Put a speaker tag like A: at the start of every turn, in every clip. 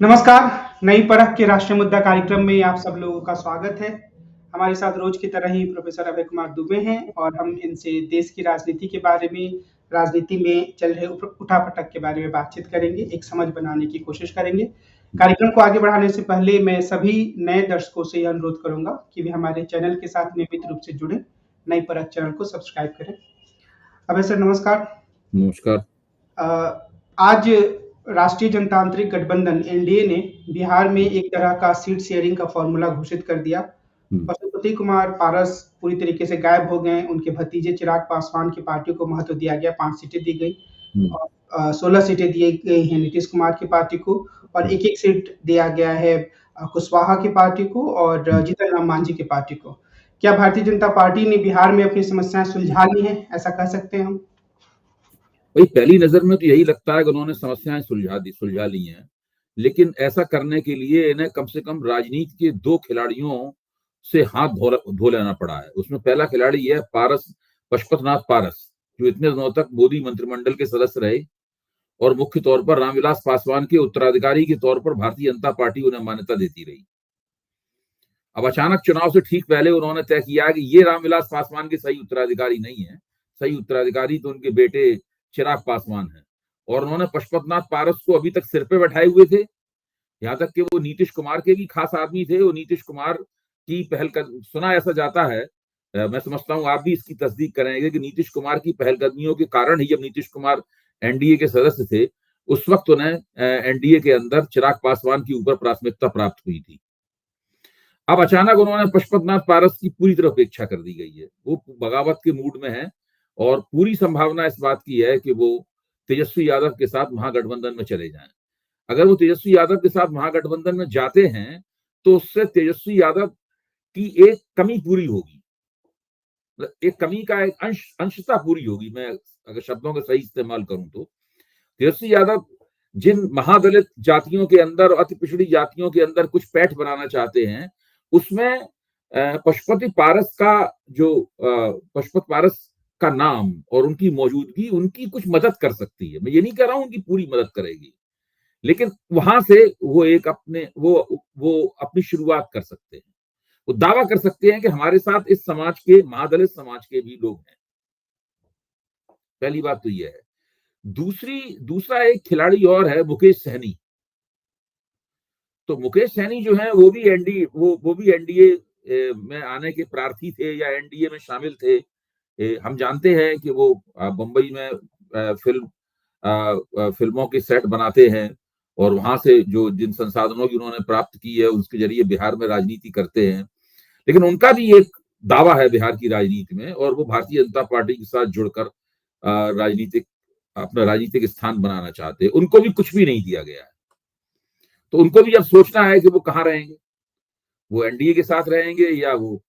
A: नमस्कार। नई परख के राष्ट्रीय मुद्दा कार्यक्रम में आप सब लोगों का स्वागत है। हमारे साथ रोज की तरह ही प्रोफेसर अभय कुमार दुबे हैं और हम इनसे देश की राजनीति के बारे में, राजनीति में चल रहे उठापटक के बारे में बातचीत करेंगे, एक समझ बनाने की कोशिश करेंगे। कार्यक्रम को आगे बढ़ाने से पहले मैं सभी नए दर्शकों से यह अनुरोध करूंगा कि वे हमारे चैनल के साथ नियमित रूप से जुड़े, नई परख चैनल को सब्सक्राइब करें। अभय सर नमस्कार।
B: नमस्कार।
A: आज राष्ट्रीय जनतांत्रिक गठबंधन एनडीए ने बिहार में एक तरह का सीट शेयरिंग का फॉर्मूला घोषित कर दिया। पशुपति कुमार पारस पूरी तरीके से गायब हो गए। उनके भतीजे चिराग पासवान की पार्टी को महत्व दिया गया, 5 सीटें दी गई और 16 सीटें दी गई हैं नीतीश कुमार की पार्टी को और एक-एक सीट दिया गया है कुशवाहा की पार्टी को और जीतन राम मांझी की पार्टी को। क्या भारतीय जनता पार्टी ने बिहार में अपनी समस्याएं सुलझा ली हैं, ऐसा कह सकते हैं हम?
B: भाई पहली नजर में तो यही लगता है कि उन्होंने समस्याएं सुलझा ली हैं, लेकिन ऐसा करने के लिए इन्हें कम से कम राजनीति के 2 खिलाड़ियों से हाथ धो लेना पड़ा है। उसमें पहला खिलाड़ी है पशुपतनाथ पारस, जो इतने दिनों तक मोदी मंत्रिमंडल के सदस्य रहे और मुख्य तौर पर रामविलास पासवान के उत्तराधिकारी के तौर पर भारतीय जनता पार्टी उन्हें मान्यता देती रही। अब अचानक चुनाव से ठीक पहले उन्होंने तय किया कि ये रामविलास पासवान के सही उत्तराधिकारी नहीं है, सही उत्तराधिकारी तो उनके बेटे चिराग पासवान है। और उन्होंने पशुपतनाथ पारस को अभी तक सिर पे बैठाए हुए थे, यहाँ तक कि वो नीतीश कुमार के भी खास आदमी थे। वो नीतीश कुमार की सुना ऐसा जाता है, मैं समझता हूँ आप भी इसकी तस्दीक करेंगे कि नीतीश कुमार की पहलकदमियों के कारण ही जब नीतीश कुमार एनडीए के सदस्य थे, उस वक्त उन्हें एनडीए के अंदर चिराग पासवान की ऊपर प्राथमिकता प्राप्त हुई थी। अब अचानक उन्होंने पशुपतनाथ पारस की पूरी तरह उपेक्षा कर दी गई है। वो बगावत के मूड में है और पूरी संभावना इस बात की है कि वो तेजस्वी यादव के साथ महागठबंधन में चले जाएं। अगर वो तेजस्वी यादव के साथ महागठबंधन में जाते हैं तो उससे तेजस्वी यादव की एक कमी पूरी होगी, एक कमी का एक अंशता पूरी होगी। मैं अगर शब्दों का सही इस्तेमाल करूं तो तेजस्वी यादव जिन महादलित जातियों के अंदर, अति पिछड़ी जातियों के अंदर कुछ पैठ बनाना चाहते हैं, उसमें पशुपति पारस का नाम और उनकी मौजूदगी उनकी कुछ मदद कर सकती है। मैं ये नहीं कह रहा हूं उनकी पूरी मदद करेगी, लेकिन वहां से वो अपनी शुरुआत कर सकते हैं। वो दावा कर सकते हैं कि हमारे साथ इस समाज के, महादलित समाज के भी लोग हैं। पहली बात तो ये है। दूसरा एक खिलाड़ी और है, मुकेश सहनी। तो मुकेश सहनी जो है वो भी एनडीए में आने के प्रार्थी थे या एनडीए में शामिल थे। हम जानते हैं कि वो बंबई में फिल्मों के सेट बनाते हैं और वहां से जिन संसाधनों की उन्होंने प्राप्त की है उसके जरिए बिहार में राजनीति करते हैं। लेकिन उनका भी एक दावा है बिहार की राजनीति में और वो भारतीय जनता पार्टी के साथ जुड़कर अपना राजनीतिक स्थान बनाना चाहते हैं। उनको भी कुछ भी नहीं दिया गया है, तो उनको भी अब सोचना है कि वो कहाँ रहेंगे। वो एनडीए के साथ रहेंगे या वो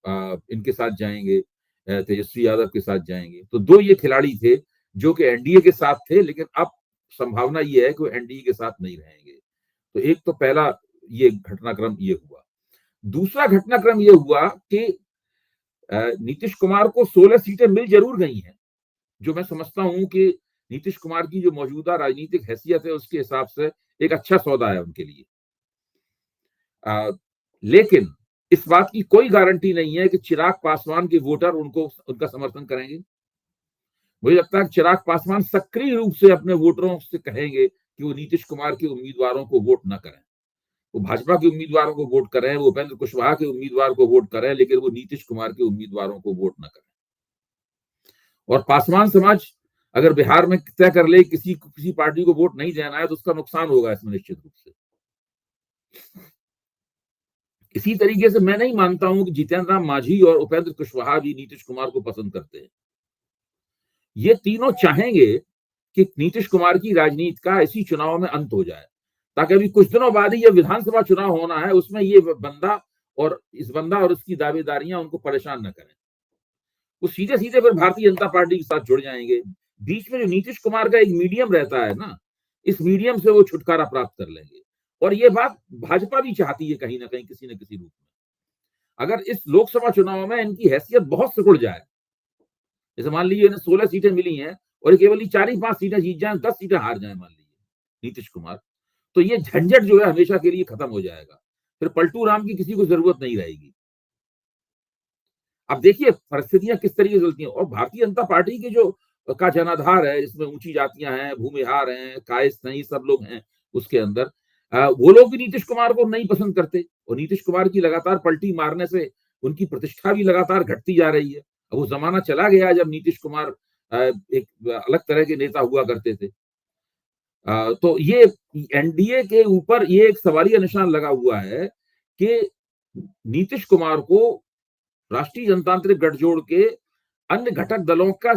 B: इनके साथ जाएंगे, तेजस्वी यादव के साथ जाएंगे। तो 2 ये खिलाड़ी थे जो कि एनडीए के साथ थे, लेकिन अब संभावना ये है कि वो एनडीए के साथ नहीं रहेंगे। तो एक तो पहला ये घटनाक्रम ये हुआ। दूसरा घटनाक्रम ये हुआ कि नीतीश कुमार को 16 सीटें मिल जरूर गई हैं, जो मैं समझता हूं कि नीतीश कुमार की जो मौजूदा राजनीतिक हैसियत है उसके हिसाब से एक अच्छा सौदा है उनके लिए। लेकिन इस बात की कोई गारंटी नहीं है कि चिराग पासवान के वोटर उनका समर्थन करेंगे। मुझे लगता है कि चिराग पासवान सक्रिय रूप से अपने वोटरों से कहेंगे कि वो नीतीश कुमार के उम्मीदवारों को वोट न करें। वो भाजपा के उम्मीदवारों को वोट करें, वो उपेंद्र कुशवाहा के उम्मीदवार को वोट करें, लेकिन वो नीतीश कुमार के उम्मीदवारों को वोट न करें। और पासवान समाज अगर बिहार में तय कर ले किसी पार्टी को वोट नहीं देना है तो उसका नुकसान होगा इसमें निश्चित रूप से। इसी तरीके से मैं नहीं मानता हूं कि जीतन राम मांझी और उपेंद्र कुशवाहा भी नीतीश कुमार को पसंद करते हैं। ये तीनों चाहेंगे कि नीतीश कुमार की राजनीति का इसी चुनाव में अंत हो जाए, ताकि अभी कुछ दिनों बाद ही ये विधानसभा चुनाव होना है, उसमें ये बंदा और उसकी दावेदारियां उनको परेशान न करें। वो सीधे सीधे फिर भारतीय जनता पार्टी के साथ जुड़ जाएंगे। बीच में जो नीतीश कुमार का एक मीडियम रहता है ना, इस मीडियम से वो छुटकारा प्राप्त कर लेंगे। और ये बात भाजपा भी चाहती है कहीं ना कहीं, किसी न किसी रूप में। अगर इस लोकसभा चुनाव में इनकी हैसियत बहुत सिकुड़ जाए, जैसे मान लीजिए इन्हें 16 सीटें मिली हैं और केवल 4 ही 5 सीटें जीत जाए, 10 सीटें हार जाए मान लीजिए नीतीश कुमार, तो ये झंझट जो है हमेशा के लिए खत्म हो जाएगा, फिर पलटू राम की किसी को जरूरत नहीं रहेगी। अब देखिए परिस्थितियां किस तरीके से चलती हैं, और भारतीय जनता पार्टी के जो का जनाधार है, जिसमें ऊंची जातियां हैं, भूमिहार हैं, कायस्थ नहीं, सब लोग हैं उसके अंदर, वो लोग भी नीतीश कुमार को नहीं पसंद करते, और नीतीश कुमार की लगातार पलटी मारने से उनकी प्रतिष्ठा भी लगातार घटती जा रही है। अब वो जमाना चला गया जब नीतीश कुमार एक अलग तरह के नेता हुआ करते थे। तो ये एनडीए के ऊपर ये एक सवालिया निशान लगा हुआ है कि नीतीश कुमार को राष्ट्रीय जनतांत्रिक गठजोड़ के अन्य घटक दलों का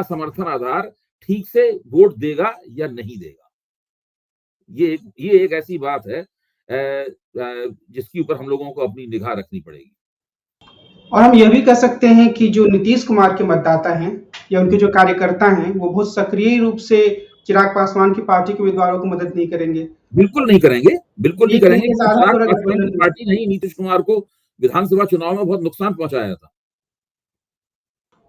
B: समर्थन आधार ठीक से वोट देगा या नहीं देगा। ये एक ऐसी बात है जिसके ऊपर हम लोगों को अपनी निगाह रखनी पड़ेगी।
A: और हम यह भी कह सकते हैं कि जो नीतीश कुमार के मतदाता हैं या उनके जो कार्यकर्ता हैं, वो बहुत सक्रिय रूप से चिराग पासवान की पार्टी के उम्मीदवारों को मदद नहीं करेंगे।
B: बिल्कुल नहीं करेंगे, बिल्कुल नहीं
A: एक
B: करेंगे,
A: तरीके से
B: क्योंकि
A: आधा
B: चिराग
A: पूरा
B: पासवान
A: गठबंधन
B: की
A: भी है।
B: पार्टी ने ही नीतीश कुमार को विधानसभा चुनाव में बहुत नुकसान पहुंचाया था।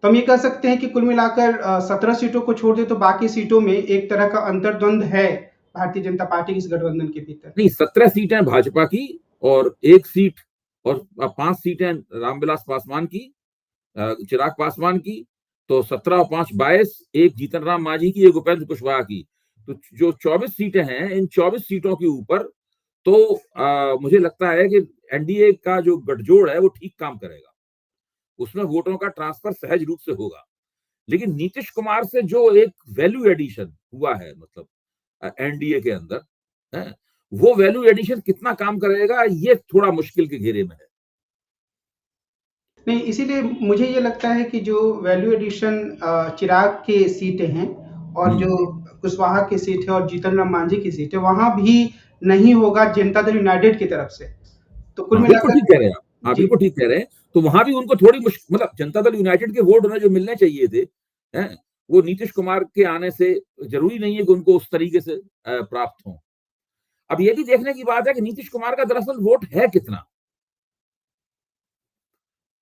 A: तो हम ये कह सकते हैं कि कुल मिलाकर 17 सीटों को छोड़ दे तो बाकी सीटों में एक तरह का अंतर्द्वंद है भारतीय जनता पार्टी के इस गठबंधन के भीतर।
B: नहीं, 17 सीटें भाजपा की और 1 सीट और 5 सीटें रामविलास पासवान की, चिराग पासवान की, तो 17 और 5 22, एक जीतन राम मांझी की, एक उपेंद्र कुशवाहा की। तो जो 24 सीटें हैं, इन 24 सीटों के ऊपर तो मुझे लगता है कि एनडीए का जो गठजोड़ है वो ठीक काम करेगा, उसमें वोटों का ट्रांसफर सहज रूप से होगा। लेकिन नीतीश कुमार से जो एक वैल्यू एडिशन हुआ है, मतलब एनडीए के अंदर है, वो वैल्यू एडिशन कितना काम करेगा, ये थोड़ा मुश्किल के घेरे में है।
A: नहीं, इसीलिए मुझे ये लगता है कि जो वैल्यू एडिशन चिराग के सीटें हैं और जो कुशवाहा की सीट है और जीतन राम मांझी की सीट है, वहां भी नहीं होगा जनता दल यूनाइटेड की तरफ से। तो कुल
B: बिल्कुल ठीक
A: मिलाकर
B: कह रहे हैं आप, हाँ
A: जी,
B: बिल्कुल ठीक कह रहे हैं। तो वहां भी उनको थोड़ी मुश्किल, मतलब जनता दल यूनाइटेड के वोट उन्हें जो मिलने चाहिए थे, हैं, वो नीतीश कुमार के आने से जरूरी नहीं है कि उनको उस तरीके से प्राप्त हो। अब ये भी देखने की बात है कि नीतीश कुमार का दरअसल वोट है कितना,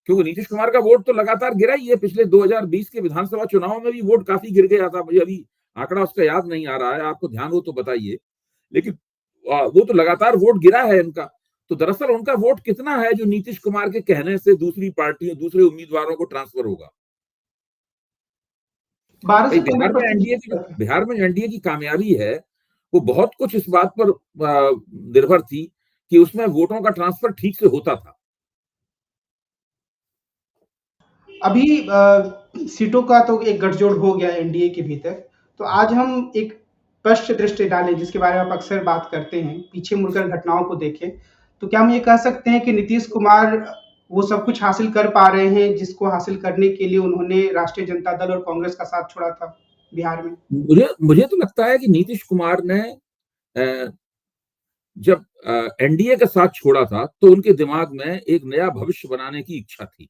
B: क्योंकि नीतीश कुमार का वोट तो लगातार गिरा ही है। पिछले 2020 के विधानसभा चुनाव में भी वोट काफी गिर गया था, मुझे अभी आंकड़ा उसका याद नहीं आ रहा है, आपको ध्यान हो तो बताइए। लेकिन वो तो लगातार वोट गिरा है इनका। तो दरअसल उनका वोट कितना है जो नीतीश कुमार के कहने से दूसरी पार्टियों, दूसरे उम्मीदवारों को ट्रांसफर होगा।
A: 12
B: भाई
A: से 15%
B: बिहार में एनडीए की कामयाबी है, वो बहुत कुछ इस बात पर निर्भर थी कि उसमें वोटों का ट्रांसफर ठीक से होता था।
A: अभी सीटों का तो एक गठजोड़ हो गया एनडीए के भीतर। तो आज हम एक पश्च दृष्टि डालें, जिसके बारे में आप अक्सर बात करते हैं, पीछे मुड़कर घटनाओं को देखें, तो क्या हम ये कह सकते हैं कि नीतीश कुमार वो सब कुछ हासिल कर पा रहे हैं जिसको हासिल करने के लिए उन्होंने राष्ट्रीय जनता दल और कांग्रेस का साथ छोड़ा था बिहार में?
B: मुझे तो लगता है कि नीतीश कुमार ने जब एनडीए का साथ छोड़ा था तो उनके दिमाग में एक नया भविष्य बनाने की इच्छा थी,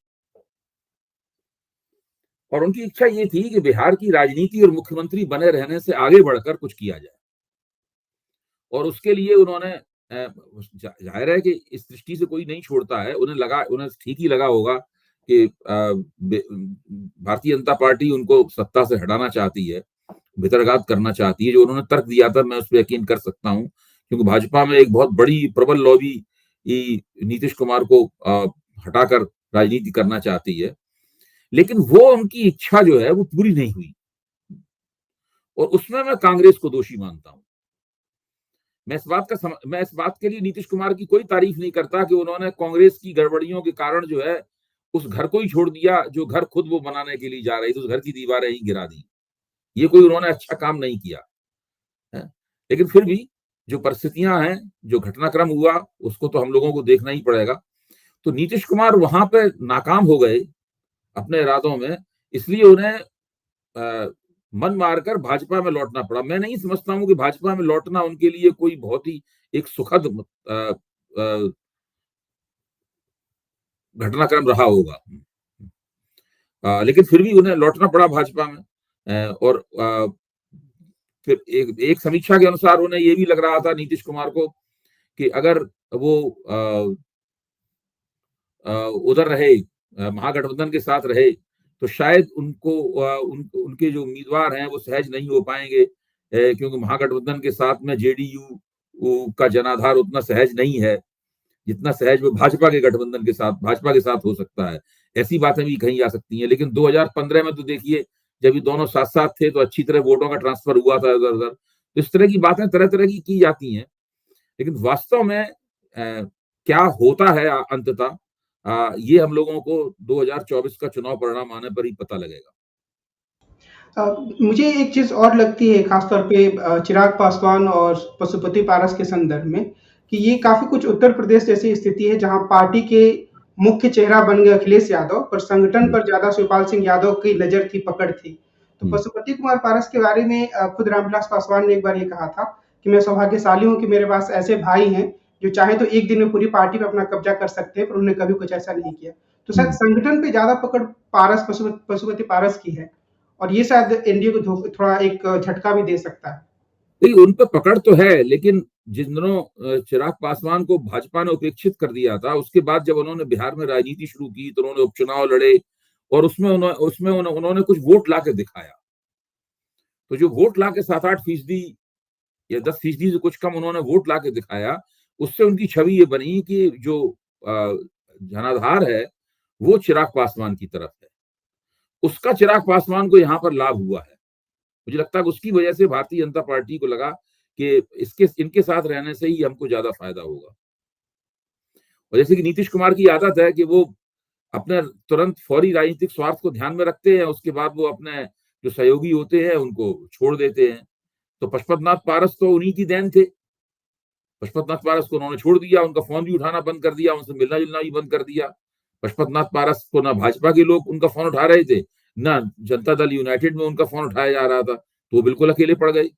B: और उनकी इच्छा ये थी कि बिहार की राजनीति और मुख्यमंत्री बने रहने से आगे बढ़कर कुछ किया जाए। और उसके लिए उन्होंने जाहिर है कि इस दृष्टि से कोई नहीं छोड़ता है, उन्हें ठीक ही लगा होगा कि भारतीय जनता पार्टी उनको सत्ता से हटाना चाहती है, भितरघात करना चाहती है। जो उन्होंने तर्क दिया था मैं उस पर यकीन कर सकता हूँ, क्योंकि भाजपा में एक बहुत बड़ी प्रबल लॉबी नीतीश कुमार को हटाकर राजनीति करना चाहती है। लेकिन वो उनकी इच्छा जो है वो पूरी नहीं हुई, और उसमें मैं कांग्रेस को दोषी मानता हूं। मैं इस बात के लिए नीतीश कुमार की कोई तारीफ नहीं करता कि उन्होंने कांग्रेस की गड़बड़ियों के कारण जो है उस घर को ही छोड़ दिया, जो घर खुद वो बनाने के लिए जा रही थी, उस घर की दीवारें ही गिरा दी। ये कोई उन्होंने अच्छा काम नहीं किया है। लेकिन फिर भी जो परिस्थितियां हैं, जो घटनाक्रम हुआ, उसको तो हम लोगों को देखना ही पड़ेगा। तो नीतीश कुमार वहां पे नाकाम हो गए अपने इरादों में, इसलिए उन्हें मन मारकर भाजपा में लौटना पड़ा। मैं नहीं समझता हूं कि भाजपा में लौटना उनके लिए कोई बहुत ही एक सुखद घटनाक्रम रहा होगा। लेकिन फिर भी उन्हें लौटना पड़ा भाजपा में। और फिर एक समीक्षा के अनुसार उन्हें ये भी लग रहा था नीतीश कुमार को कि अगर वो उधर रहे, महागठबंधन के साथ रहे, तो शायद उनके जो उम्मीदवार हैं वो सहज नहीं हो पाएंगे, क्योंकि महागठबंधन के साथ में जेडीयू का जनाधार उतना सहज नहीं है जितना सहज वो भाजपा के गठबंधन के साथ, भाजपा के साथ हो सकता है। ऐसी बातें भी कही जा सकती हैं। लेकिन 2015 में तो देखिए, जब ये दोनों साथ साथ थे तो अच्छी तरह वोटों का ट्रांसफर हुआ था इधर उधर। तो इस तरह की बातें तरह तरह की जाती हैं, लेकिन वास्तव में क्या होता है अंततः, ये हम लोगों को 2024 का चुनाव परिणाम आने पर ही पता लगेगा।
A: मुझे एक चीज़ और लगती है खासतौर पे चिराग पासवान और पशुपति पारस के संदर्भ में, कि ये काफ़ी कुछ उत्तर प्रदेश जैसी स्थिति है जहाँ पार्टी के मुख्य चेहरा बन गए अखिलेश यादव, पर संगठन पर ज़्यादा शिवपाल सिंह यादव की नज़र थी, पकड़ थी। तो पशुपति कुमार पारस के बारे में खुद रामविलास पासवान ने एक बार ये कहा था कि मैं सौभाग्यशाली हूँ कि मेरे पास ऐसे भाई हैं, जो चाहे तो एक दिन में पूरी पार्टी पे अपना कब्जा कर सकते हैं, पर उन्होंने कभी कुछ ऐसा नहीं किया। तो शायद संगठन पे ज़्यादा पकड़ पशुपति पारस की है, और ये शायद एनडीए को थोड़ा एक झटका भी दे सकता है।
B: नहीं, उन पर पकड़ तो है, लेकिन जिन दिनों चिराग पासवान को भाजपा ने उपेक्षित कर दिया था, उसके बाद जब उन्होंने बिहार में राजनीति शुरू की तो उन्होंने उपचुनाव लड़े और उसमें उन्होंने कुछ वोट ला के दिखाया। तो जो वोट ला के 7-8% या 10% से कुछ कम उन्होंने वोट ला के दिखाया, उससे उनकी छवि ये बनी कि जो जनाधार है वो चिराग पासवान की तरफ है। उसका चिराग पासवान को यहाँ पर लाभ हुआ है। मुझे लगता है कि उसकी वजह से भारतीय जनता पार्टी को लगा कि इनके साथ रहने से ही हमको ज्यादा फायदा होगा। और जैसे कि नीतीश कुमार की आदत है कि वो अपने तुरंत फौरी राजनीतिक स्वार्थ को ध्यान में रखते हैं, उसके बाद वो अपने जो सहयोगी होते हैं उनको छोड़ देते हैं। तो पशुपतनाथ पारस तो उन्हीं की देन थे। पशुपतनाथ पारस को उन्होंने छोड़ दिया, उनका फोन भी उठाना बंद कर दिया, उनसे मिलना जुलना भी बंद कर दिया। पशुपतनाथ पारस को ना भाजपा के लोग उनका फोन उठा रहे थे, ना जनता दल यूनाइटेड में उनका फोन उठाया जा रहा था, तो वो बिल्कुल अकेले पड़ गए।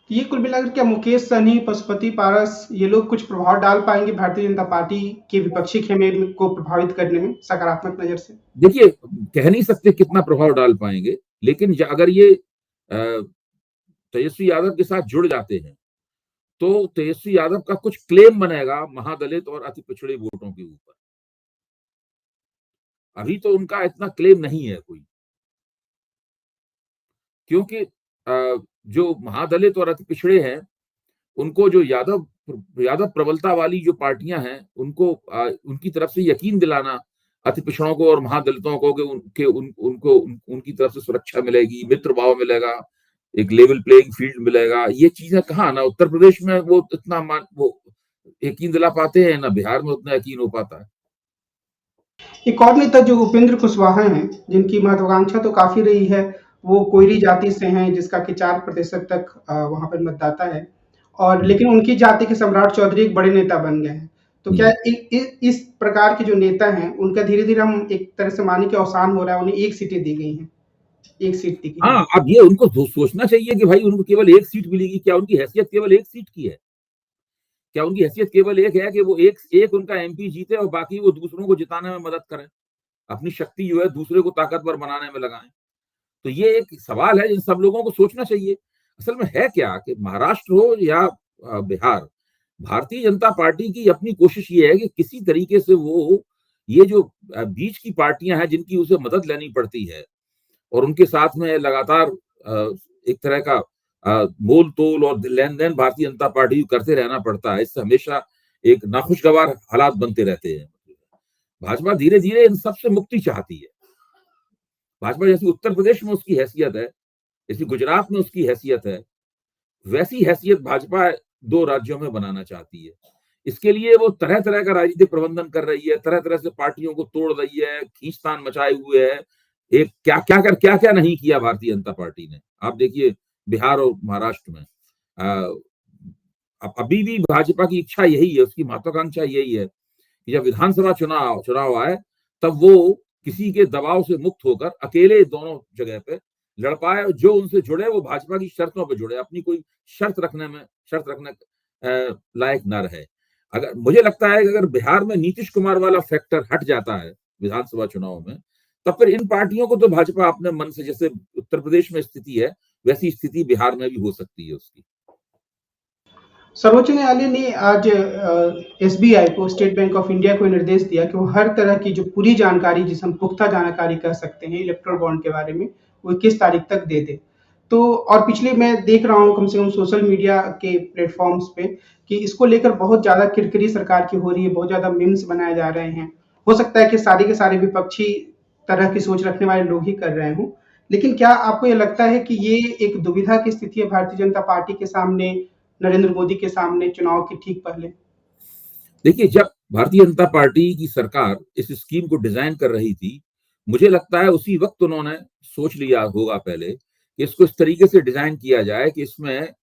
A: ये कुल मिलाकर क्या मुकेश सहनी, पशुपति पारस, ये लोग कुछ प्रभाव डाल पाएंगे भारतीय जनता पार्टी के विपक्षी खेमे को प्रभावित करने में सकारात्मक नजर से?
B: देखिए, कह नहीं सकते कितना प्रभाव डाल पाएंगे, लेकिन अगर ये तेजस्वी यादव के साथ जुड़ जाते हैं तो तेजस्वी यादव का कुछ क्लेम बनेगा महादलित और अति पिछड़े वोटों के ऊपर। अभी तो उनका इतना क्लेम नहीं है कोई, क्योंकि जो महादलित और अति पिछड़े हैं, उनको जो यादव प्रबलता वाली जो पार्टियां हैं, उनको उनकी तरफ से यकीन दिलाना अति पिछड़ों को और महादलितों को कि उनको उनकी तरफ से सुरक्षा मिलेगी, मित्र भाव मिलेगा, एक लेवल प्लेइंग फील्ड मिलेगा। ये चीजें कहाँ, ना उत्तर प्रदेश में वो इतना वो यकीन दिला पाते हैं, ना बिहार में उतना यकीन हो पाता है।
A: एक और नेता जो उपेंद्र कुशवाहा हैं, जिनकी महत्वाकांक्षा तो काफी रही है, वो कोयरी जाति से हैं, जिसका कि 4% तक वहां पर मतदाता है, और लेकिन उनकी जाति के सम्राट चौधरी एक बड़े नेता बन गए हैं। तो क्या इस प्रकार के जो नेता हैं, उनका धीरे धीरे हम एक तरह से माने कि अवसान हो रहा है, उन्हें 1 सीटें दी गई हैं, 1 सीट दी गई है।
B: हाँ, अब ये उनको सोचना चाहिए कि भाई उनको केवल 1 सीट मिलेगी। क्या उनकी हैसियत केवल 1 सीट की है? क्या उनकी हैसियत केवल एक है कि वो एक उनका एमपी जीते और बाकी वो दूसरों को जिताने में मदद करें, अपनी शक्ति जो है दूसरे को ताकतवर बनाने में लगाएं? तो ये एक सवाल है जिन सब लोगों को सोचना चाहिए। असल में है क्या कि महाराष्ट्र हो या बिहार, भारतीय जनता पार्टी की अपनी कोशिश ये है कि किसी तरीके से वो ये जो बीच की पार्टियां हैं जिनकी उसे मदद लेनी पड़ती है और उनके साथ में लगातार एक तरह का मोल तोल और लेन देन भारतीय जनता पार्टी को करते रहना पड़ता है, इससे हमेशा एक नाखुशगवार हालात बनते रहते हैं। भाजपा धीरे धीरे इन सबसे मुक्ति चाहती है। भाजपा जैसी उत्तर प्रदेश में उसकी हैसियत है, जैसी गुजरात में उसकी हैसियत है, वैसी हैसियत भाजपा 2 राज्यों में बनाना चाहती है। इसके लिए वो तरह तरह का राजनीतिक प्रबंधन कर रही है, तरह तरह से पार्टियों को तोड़ रही है, खींचतान मचाए हुए है। एक क्या क्या नहीं किया भारतीय जनता पार्टी ने। आप देखिए बिहार और महाराष्ट्र में अभी भी भाजपा की इच्छा यही है, उसकी महत्वाकांक्षा यही है कि जब विधानसभा चुनाव आए तब वो किसी के दबाव से मुक्त होकर अकेले दोनों जगह पे लड़ पाए। जो उनसे जुड़े वो भाजपा की शर्तों पे जुड़े, अपनी कोई शर्त रखने लायक न रहे। अगर मुझे लगता है कि अगर बिहार में नीतीश कुमार वाला फैक्टर हट जाता है विधानसभा चुनाव में, तब फिर इन पार्टियों को तो भाजपा अपने मन से, जैसे उत्तर प्रदेश में स्थिति है वैसी स्थिति बिहार में भी हो सकती है उसकी।
A: सर्वोच्च न्यायालय ने आज एसबीआई को, स्टेट बैंक ऑफ इंडिया को निर्देश दिया कि वो हर तरह की जो पूरी जानकारी, जिसे हम पुख्ता जानकारी कह सकते हैं इलेक्ट्रल बॉन्ड के बारे में, वो 21 तारीख तक दे दे। तो और पिछले मैं देख रहा हूँ कम से कम सोशल मीडिया के प्लेटफ़ॉर्म्स पे कि इसको लेकर बहुत ज़्यादा किरकिरी सरकार की हो रही है, बहुत ज़्यादा मीम्स बनाए जा रहे हैं। हो सकता है कि सारे के सारे विपक्षी तरह की सोच रखने वाले लोग ही कर रहे हों। लेकिन क्या आपको ये लगता है कि ये एक दुविधा की स्थिति है भारतीय जनता पार्टी के सामने, नरेंद्र मोदी के सामने चुनाव के ठीक पहले?
B: देखिए, जब भारतीय जनता पार्टी की सरकार इस स्कीम को डिजाइन कर रही थी, मुझे लगता है उसी वक्त उन्होंने सोच लिया होगा पहले कि इसको इस तरीके से डिजाइन किया जाए कि इसमें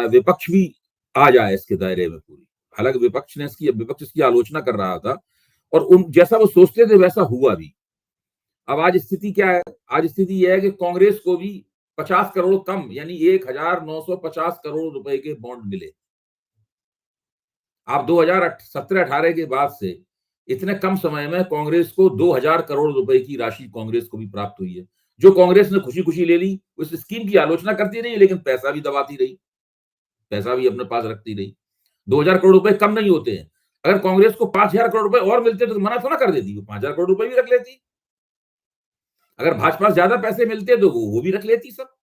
B: विपक्ष भी आ जाए इसके दायरे में पूरी। हालांकि विपक्ष इसकी आलोचना कर रहा था और उन जैसा वो सोचते थे वैसा हुआ भी। अब आज स्थिति क्या है? आज स्थिति यह है कि कांग्रेस को भी 50 करोड़ कम यानी 1950 करोड़ रुपए के बॉन्ड मिले। आप 2017-18 के बाद से इतने कम समय में कांग्रेस को 2000 करोड़ रुपए की राशि कांग्रेस को भी प्राप्त हुई है, जो कांग्रेस ने खुशी-खुशी ले ली। उस स्कीम की आलोचना करती रही, लेकिन पैसा भी दबाती रही, पैसा भी अपने पास रखती रही। 2000 करोड़ रुपए कम नहीं होते हैं। अगर कांग्रेस को 5000 करोड़ रुपए और मिलते तो मना थोड़ा कर देती, वो 5000 करोड़ रुपए भी रख लेती। अगर भाजपा से ज्यादा पैसे मिलते तो वो भी रख लेती सब।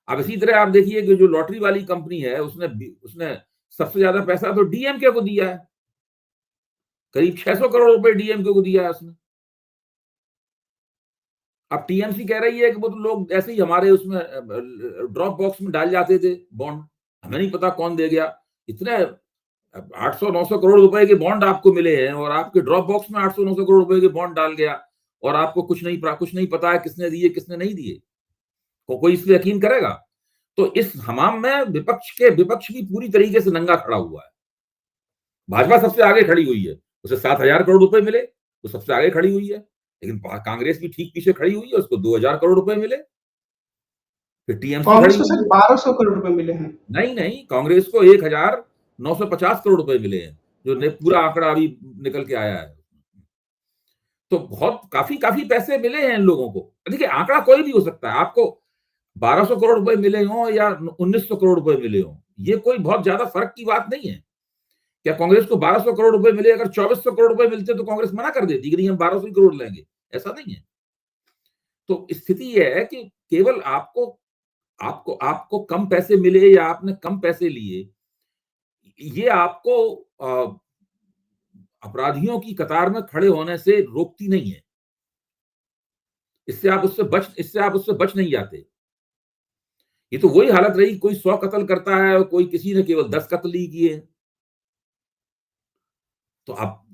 B: अब इसी तरह आप देखिए कि जो लॉटरी वाली कंपनी है उसने उसने सबसे ज्यादा पैसा तो डीएमके को दिया है, करीब 600 करोड़ रुपए डीएमके को दिया है उसने। अब टीएमसी कह रही है कि वो तो लोग ऐसे ही हमारे उसमें ड्रॉप बॉक्स में डाल जाते थे बॉन्ड, हमें नहीं पता कौन दे गया। इतने 800-900 करोड़ रुपए के बॉन्ड आपको मिले हैं और आपके ड्रॉप बॉक्स में 800-900 करोड़ रुपए के बॉन्ड डाल गया और आपको कुछ नहीं पता है किसने दिए किसने नहीं दिए। कोई इस पे यकीन करेगा? तो इस हमाम में विपक्ष भी पूरी तरीके से नंगा खड़ा हुआ है। भाजपा सबसे आगे खड़ी हुई है, उसे 7,000 करोड़ रुपए मिले, वो सबसे आगे खड़ी हुई है। लेकिन कांग्रेस भी ठीक पीछे खड़ी हुई है, उसको 2,000 करोड़ रुपए मिले। फिर टीएमसी
A: कांग्रेस
B: खड़ी
A: को
B: हुई
A: सिर्फ
B: है।
A: 1200 करोड़ रुपए मिले हैं।
B: नहीं, कांग्रेस को 1,950 करोड़ रुपए मिले हैं, जो पूरा आंकड़ा अभी निकल के आया है। तो बहुत काफी काफी पैसे मिले हैं इन लोगों को। देखिए, आंकड़ा कोई भी हो सकता है, आपको 1200 करोड़ रुपए मिले हों या 1900 करोड़ रुपए मिले हों, ये कोई बहुत ज्यादा फर्क की बात नहीं है। क्या कांग्रेस को 1200 करोड़ रुपए मिले, अगर 2400 करोड़ रुपए मिलते तो कांग्रेस मना कर देती कि नहीं हम 1200 ही करोड़ लेंगे? ऐसा नहीं है। तो स्थिति यह है कि केवल आपको आपको आपको कम पैसे मिले या आपने कम पैसे लिए, ये आपको अपराधियों की कतार में खड़े होने से रोकती नहीं है। इससे आप उससे बच नहीं जाते। ये तो वही हालत रही, कोई 100 कत्ल करता है और कोई किसी ने केवल 10 कत्ल ही किए। तो आप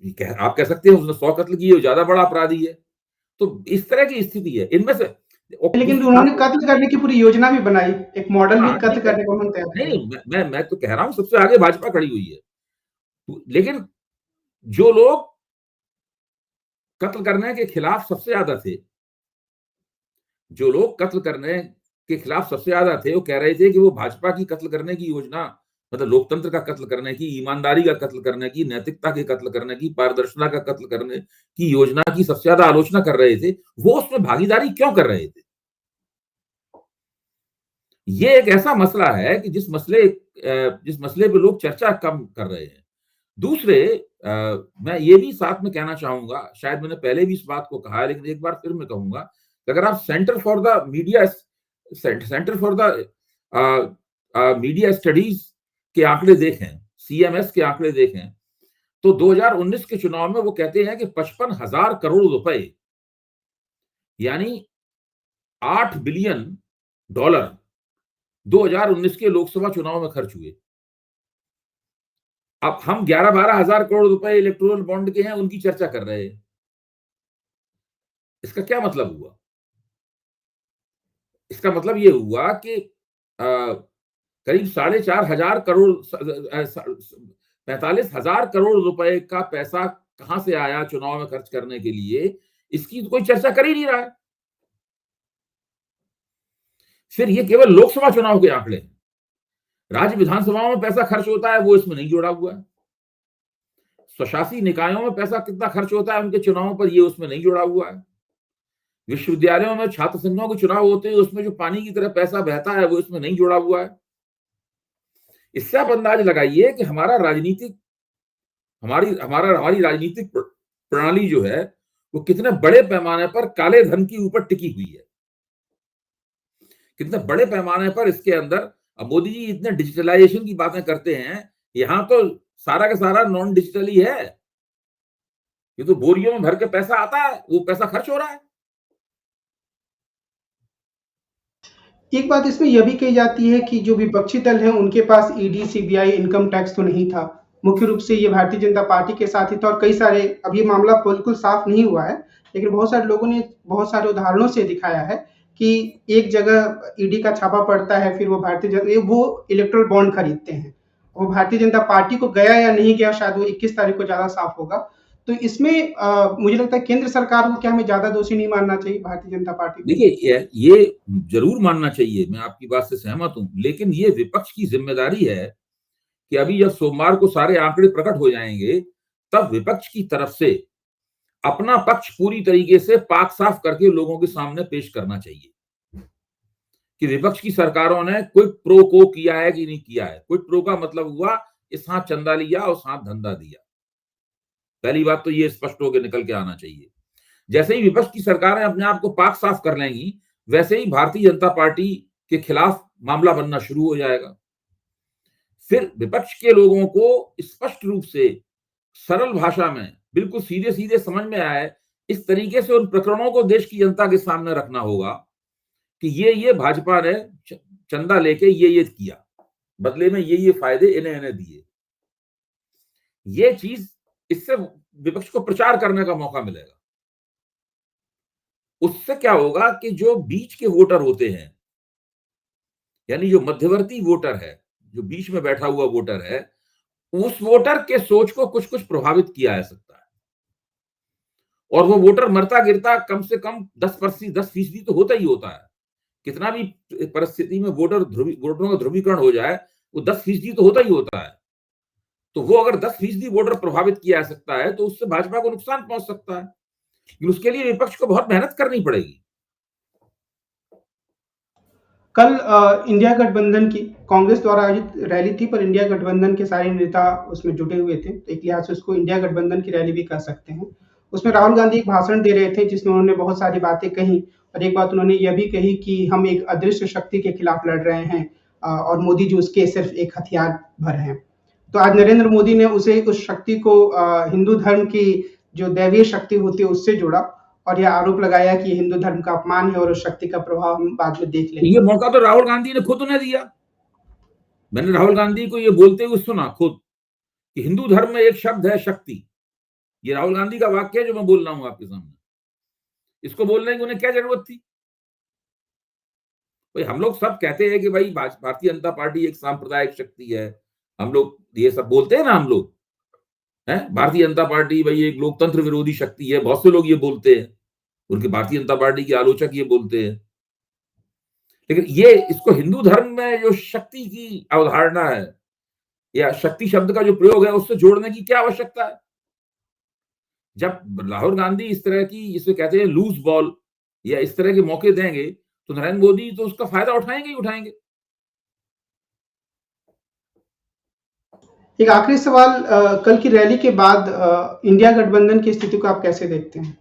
B: कह सकते हैं उसने 100 कत्ल किए, वो ज्यादा बड़ा अपराधी है। तो इस तरह की स्थिति है इनमें से। और
A: लेकिन
B: दूसरी
A: उन्होंने
B: बात,
A: कत्ल करने की पूरी योजना भी बनाई, एक मॉडल भी
B: हाँ
A: कत्ल
B: ठीक है,
A: करने का उन्होंने तैयार
B: नहीं
A: किया।
B: नहीं मैं तो कह रहा हूं सबसे आगे भाजपा खड़ी हुई है। लेकिन जो लोग कत्ल करने के खिलाफ सबसे ज्यादा थे, जो लोग कत्ल करने के खिलाफ सबसे ज्यादा थे, वो कह रहे थे कि वो भाजपा की कत्ल करने की योजना, मतलब लोकतंत्र का कत्ल करने की, ईमानदारी का कत्ल करने की, नैतिकता के कत्ल करने की, पारदर्शिता का कत्ल करने की योजना की सबसे ज्यादा आलोचना कर रहे थे। वो उसमें भागीदारी क्यों कर रहे थे? ये एक ऐसा मसला है कि जिस मसले पे लोग चर्चा कम कर रहे हैं। दूसरे, मैं ये भी साथ में कहना चाहूंगा, शायद मैंने पहले भी इस बात को कहा है लेकिन एक बार फिर मैं कहूंगा कि अगर आप centre for the media studies के आंकड़े देखें, सीएमएस के आंकड़े देखें, तो 2019 के चुनाव में वो कहते हैं कि 55,000 करोड़ रुपए यानी $8 बिलियन 2019 के लोकसभा चुनाव में खर्च हुए। अब हम 11-12 हजार करोड़ रुपए इलेक्टोरल बॉन्ड के हैं, उनकी चर्चा कर रहे हैं। इसका क्या मतलब हुआ? इसका मतलब ये हुआ कि करीब 4,500 करोड़ 45,000 करोड़ रुपए का पैसा कहां से आया चुनाव में खर्च करने के लिए, इसकी तो कोई चर्चा कर ही नहीं रहा है। फिर ये केवल लोकसभा चुनाव के आंकड़े हैं। राज्य विधानसभाओं में पैसा खर्च होता है, वो इसमें नहीं जोड़ा हुआ है। स्वशासी निकायों में पैसा कितना खर्च होता है उनके चुनावों पर, ये उसमें नहीं जुड़ा हुआ है। विश्वविद्यालयों में छात्र संघों के चुनाव होते हैं, उसमें जो पानी की तरह पैसा बहता है वो इसमें नहीं जुड़ा हुआ है। इससे आप अंदाज लगाइए कि हमारी राजनीतिक प्रणाली जो है वो कितने बड़े पैमाने पर काले धन के ऊपर टिकी हुई है। कितने बड़े पैमाने पर इसके अंदर। अब मोदी जी इतने डिजिटलाइजेशन की बातें करते हैं, यहां तो सारा का सारा नॉन डिजिटल ही है। ये तो बोरियों में भर के पैसा आता है, वो पैसा खर्च हो रहा है।
A: एक बात इसमें यह भी कही जाती है कि जो विपक्षी दल है उनके पास ईडी, सीबीआई, इनकम टैक्स तो नहीं था। मुख्य रूप से ये भारतीय जनता पार्टी के साथ ही था और कई सारे, अब ये मामला बिल्कुल साफ नहीं हुआ है, लेकिन बहुत सारे लोगों ने बहुत सारे उदाहरणों से दिखाया है कि एक जगह ईडी का छापा पड़ता है, फिर वो इलेक्टोरल बॉन्ड खरीदते हैं। वो भारतीय जनता पार्टी को गया या नहीं गया, शायद वो 21 तारीख को ज़्यादा साफ होगा। तो इसमें मुझे लगता है केंद्र सरकार को क्या हमें ज़्यादा दोषी नहीं मानना चाहिए भारतीय जनता पार्टी को?
B: देखिए, ये जरूर मानना चाहिए, मैं आपकी बात से सहमत हूं, लेकिन ये विपक्ष की जिम्मेदारी है कि अभी जब सोमवार को सारे आंकड़े प्रकट हो जाएंगे, तब विपक्ष की तरफ से अपना पक्ष पूरी तरीके से पाक साफ करके लोगों के सामने पेश करना चाहिए कि विपक्ष की सरकारों ने कोई प्रो को किया है कि नहीं किया है। कोई प्रो का मतलब हुआ इस हाथ चंदा लिया और हाथ धंधा दिया। पहली बात तो ये स्पष्ट होकर निकल के आना चाहिए। जैसे ही विपक्ष की सरकारें अपने आप को पाक साफ कर लेंगी, वैसे ही भारतीय जनता पार्टी के खिलाफ मामला बनना शुरू हो जाएगा। फिर विपक्ष के लोगों को स्पष्ट रूप से सरल भाषा में बिल्कुल सीधे सीधे समझ में आए, इस तरीके से उन प्रकरणों को देश की जनता के सामने रखना होगा कि ये भाजपा ने चंदा लेके ये किया, बदले में ये फायदे इन्हें दिए। ये चीज, इससे विपक्ष को प्रचार करने का मौका मिलेगा। उससे क्या होगा कि जो बीच के वोटर होते हैं, यानी जो मध्यवर्ती वोटर है, जो बीच में बैठा हुआ वोटर है, उस वोटर के सोच को कुछ कुछ प्रभावित किया जा सकता है। और वो वोटर मरता गिरता कम से कम 10% तो होता ही होता है। कितना भी परिस्थिति में वोटरों का ध्रुवीकरण हो जाए, वो 10% तो होता ही होता है। तो वो अगर 10% वोटर प्रभावित किया जा सकता है, तो उससे भाजपा को नुकसान पहुंच सकता है, लेकिन उसके लिए विपक्ष को बहुत मेहनत करनी पड़ेगी।
A: कल इंडिया गठबंधन की कांग्रेस द्वारा आयोजित रैली थी, पर इंडिया गठबंधन के सारे नेता उसमें जुटे हुए थे, तो एक लिहाज से उसको इंडिया गठबंधन की रैली भी कह सकते हैं। उसमें राहुल गांधी एक भाषण दे रहे थे जिसमें उन्होंने बहुत सारी बातें कही, और एक बात उन्होंने यह भी कही कि हम एक अदृश्य शक्ति के खिलाफ लड़ रहे हैं, और मोदी जी उसके सिर्फ एक हथियार भर हैं। तो आज नरेंद्र मोदी ने उस शक्ति को हिंदू धर्म की जो दैवीय शक्ति होती है उससे जोड़ा, और यह आरोप लगाया कि हिंदू धर्म का अपमान है और उस शक्ति का प्रभाव हम बाद में देख लेंगे।
B: ये मौका तो राहुल गांधी ने खुद उन्हें दिया। मैंने राहुल गांधी को ये बोलते हुए सुना खुद कि हिंदू धर्म में एक शब्द है शक्ति। ये राहुल गांधी का वाक्य है जो मैं बोल रहा हूं आपके सामने। इसको बोलने की उन्हें क्या जरूरत थी? भाई, हम लोग सब कहते हैं कि भाई भारतीय जनता पार्टी एक सांप्रदायिक शक्ति है, हम लोग ये सब बोलते हैं ना, हम लोग हैं भारतीय जनता पार्टी भाई एक लोकतंत्र विरोधी शक्ति है, बहुत से लोग ये बोलते हैं, उनके भारतीय जनता पार्टी के आलोचक ये बोलते हैं। लेकिन ये इसको हिंदू धर्म में जो शक्ति की अवधारणा है या शक्ति शब्द का जो प्रयोग है उससे जोड़ने की क्या आवश्यकता है? जब राहुल गांधी इस तरह की, इसे कहते हैं लूज बॉल, या इस तरह के मौके देंगे, तो नरेंद्र मोदी तो उसका फायदा उठाएंगे ही उठाएंगे।
A: एक आखिरी सवाल, कल की रैली के बाद इंडिया गठबंधन की स्थिति को आप कैसे देखते हैं?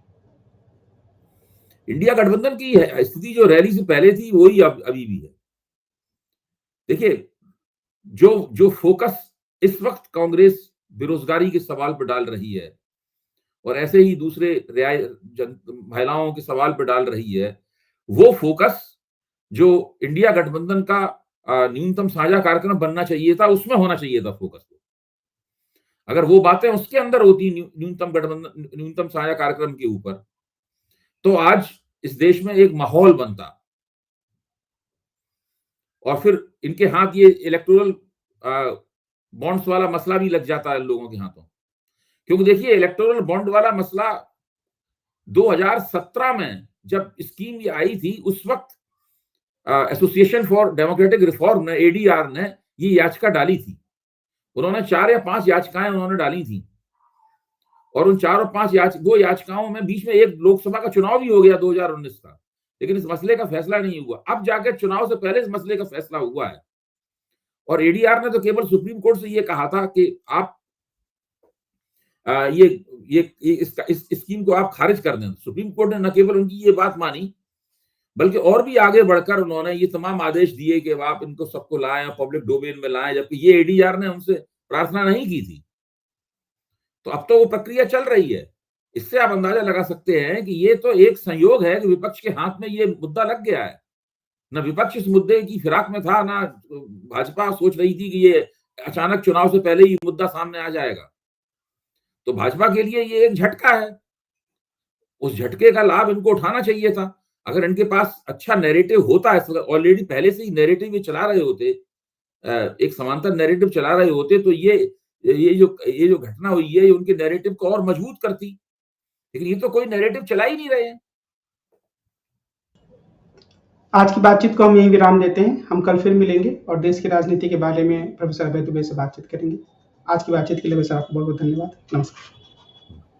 B: इंडिया गठबंधन की स्थिति जो रैली से पहले थी वही अभी भी है। देखिए, जो जो फोकस इस वक्त कांग्रेस बेरोजगारी के सवाल पर डाल रही है और ऐसे ही दूसरे महिलाओं के सवाल पर डाल रही है, वो फोकस जो इंडिया गठबंधन का न्यूनतम साझा कार्यक्रम बनना चाहिए था, उसमें होना चाहिए था फोकस। अगर वो बातें उसके अंदर होती न्यूनतम साझा कार्यक्रम के ऊपर, तो आज इस देश में एक माहौल बनता, और फिर इनके हाथ ये इलेक्टोरल बॉन्ड्स वाला मसला भी लग जाता है लोगों के हाथों। क्योंकि देखिए, इलेक्टोरल बॉन्ड वाला मसला 2017 में जब स्कीम ये आई थी, उस वक्त एसोसिएशन फॉर डेमोक्रेटिक रिफॉर्म ने, एडीआर ने ये याचिका डाली थी। उन्होंने 4 या 5 याचिकाएं उन्होंने डाली थी, और उन 4 और 5 याचिकाओं में बीच में एक लोकसभा का चुनाव भी हो गया 2019 का, लेकिन इस मसले का फैसला नहीं हुआ। अब जाकर चुनाव से पहले इस मसले का फैसला हुआ है, और एडीआर ने तो केवल सुप्रीम कोर्ट से ये कहा था कि आप इस स्कीम को आप खारिज कर दें। सुप्रीम कोर्ट ने न केवल उनकी ये बात मानी, बल्कि और भी आगे बढ़कर उन्होंने ये तमाम आदेश दिए कि आप इनको सबको लाएं, पब्लिक डोमेन में लाएं, जबकि ये एडीआर ने उनसे प्रार्थना नहीं की थी। तो अब तो वो प्रक्रिया चल रही है। इससे आप अंदाजा लगा सकते हैं कि ये तो एक संयोग है कि विपक्ष के हाथ में ये मुद्दा लग गया है। ना विपक्ष इस मुद्दे की फिराक में था, ना भाजपा सोच रही थी कि ये अचानक चुनाव से पहले ही मुद्दा सामने आ जाएगा। तो भाजपा के लिए ये एक झटका है। उस झटके का लाभ इनको उठाना चाहिए था। अगर इनके पास अच्छा नैरेटिव होता है, ऑलरेडी पहले से ही नैरेटिव ये चला रहे होते, एक समांतर नैरेटिव चला रहे होते, तो ये जो घटना हुई है, ये उनके नैरेटिव को और मजबूत करती। लेकिन ये तो कोई नैरेटिव चला ही नहीं रहे हैं।
A: आज की बातचीत को हम यहीं विराम देते हैं। हम कल फिर मिलेंगे और देश की राजनीति के बारे में प्रोफेसर अभय दुबे से बातचीत करेंगे। आज की बातचीत के लिए सर आपको बहुत-बहुत धन्यवाद। नमस्कार।